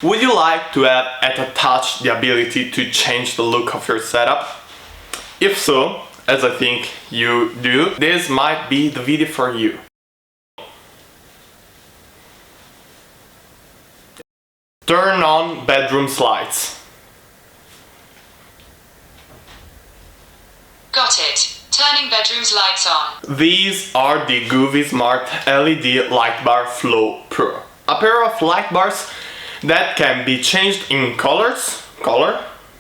Would you like to have at a touch the ability to change the look of your setup? If so, as I think you do, this might be the video for you. Turn on bedroom lights. Got it. Turning bedroom's lights on. These are the Govee Smart LED Lightbar Flow Pro. A pair of light bars that can be changed in color,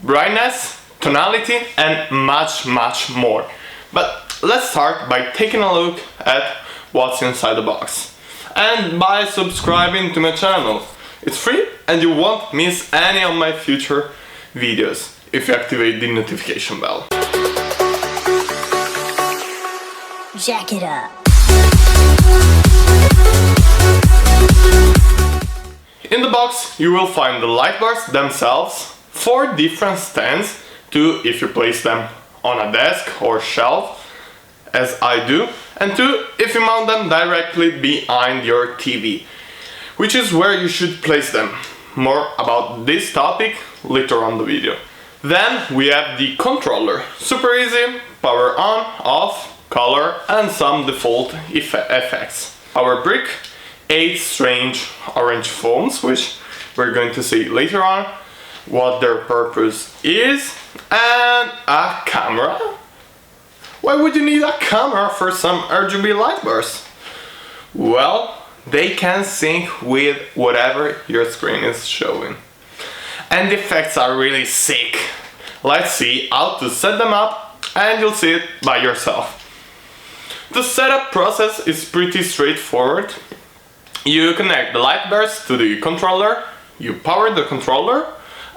brightness, tonality and much more. But let's start by taking a look at what's inside the box. And by subscribing to my channel. It's free and you won't miss any of my future videos if you activate the notification bell. Jack it up. In the box you will find the light bars themselves, 4 different stands, 2 if you place them on a desk or shelf, as I do, and 2 if you mount them directly behind your TV, which is where you should place them. More about this topic later on the video. Then we have the controller, super easy, power on, off, color and some default effects. Our brick, 8 strange orange foams, which we're going to see later on what their purpose is, and a camera. Why would you need a camera for some RGB light bars? Well, they can sync with whatever your screen is showing. And the effects are really sick. Let's see how to set them up and you'll see it by yourself. The setup process is pretty straightforward. You connect the light bars to the controller, you power the controller,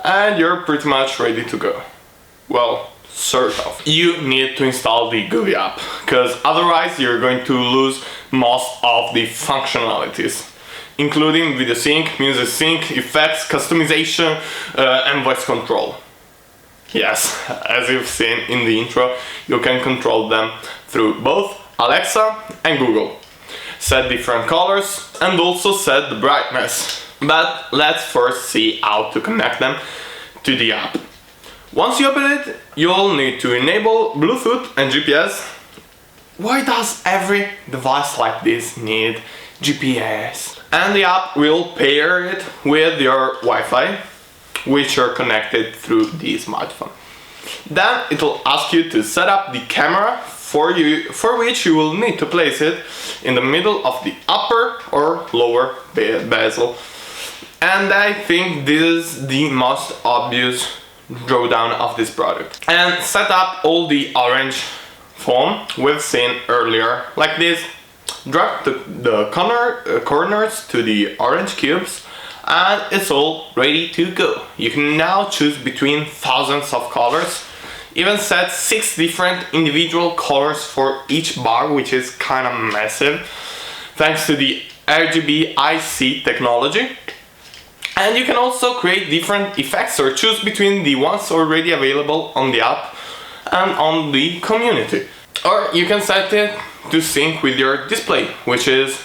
and you're pretty much ready to go. Well, sort of. You need to install the Govee app, because otherwise you're going to lose most of the functionalities, including video sync, music sync, effects, customization, and voice control. Yes, as you've seen in the intro, you can control them through both Alexa and Google. Set different colors and also set the brightness. But let's first see how to connect them to the app. Once you open it, you'll need to enable Bluetooth and GPS. Why does every device like this need GPS? And the app will pair it with your Wi-Fi, which are connected through the smartphone. Then it will ask you to set up the camera for which you will need to place it in the middle of the upper or lower bezel. And I think this is the most obvious drawdown of this product. And set up all the orange foam we've seen earlier, like this. Drag the corners to the orange cubes and it's all ready to go. You can now choose between thousands of colors, even set 6 different individual colors for each bar, which is kind of massive, thanks to the RGB IC technology. And you can also create different effects or choose between the ones already available on the app and on the community. Or you can set it to sync with your display, which is,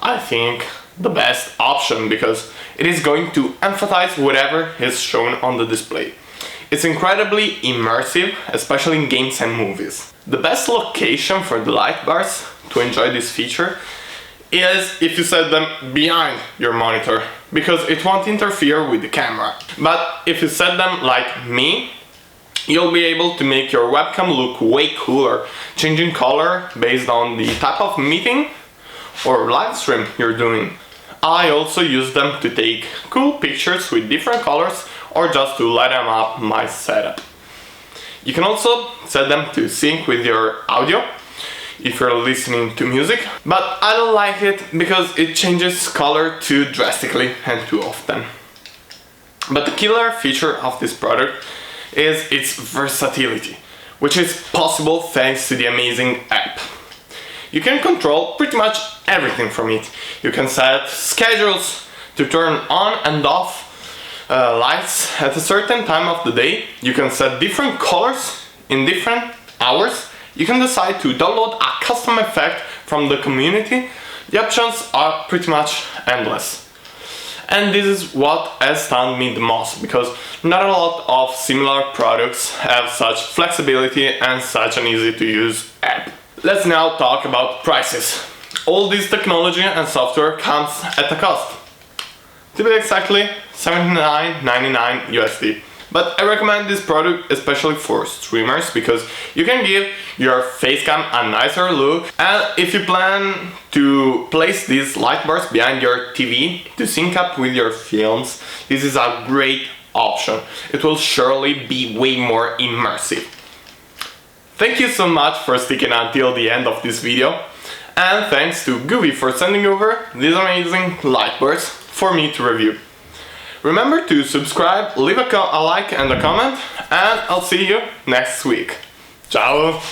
I think, the best option because it is going to emphasize whatever is shown on the display. It's incredibly immersive, especially in games and movies. The best location for the light bars to enjoy this feature is if you set them behind your monitor, because it won't interfere with the camera. But if you set them like me, you'll be able to make your webcam look way cooler, changing color based on the type of meeting or live stream you're doing. I also use them to take cool pictures with different colors or just to light them up my setup. You can also set them to sync with your audio if you're listening to music, but I don't like it because it changes color too drastically and too often. But the killer feature of this product is its versatility, which is possible thanks to the amazing app. You can control pretty much everything from it. You can set schedules to turn on and off lights at a certain time of the day. You can set different colors in different hours. You can decide to download a custom effect from the community. The options are pretty much endless. And this is what has stunned me the most, because not a lot of similar products have such flexibility and such an easy to use app. Let's now talk about prices. All this technology and software comes at a cost. To be exactly, $79.99 USD. But I recommend this product especially for streamers, because you can give your facecam a nicer look, and if you plan to place these light bars behind your TV to sync up with your films, this is a great option. It will surely be way more immersive. Thank you so much for sticking until the end of this video, and thanks to Govee for sending over these amazing light bars for me to review. Remember to subscribe, leave a like and a comment, and I'll see you next week. Ciao!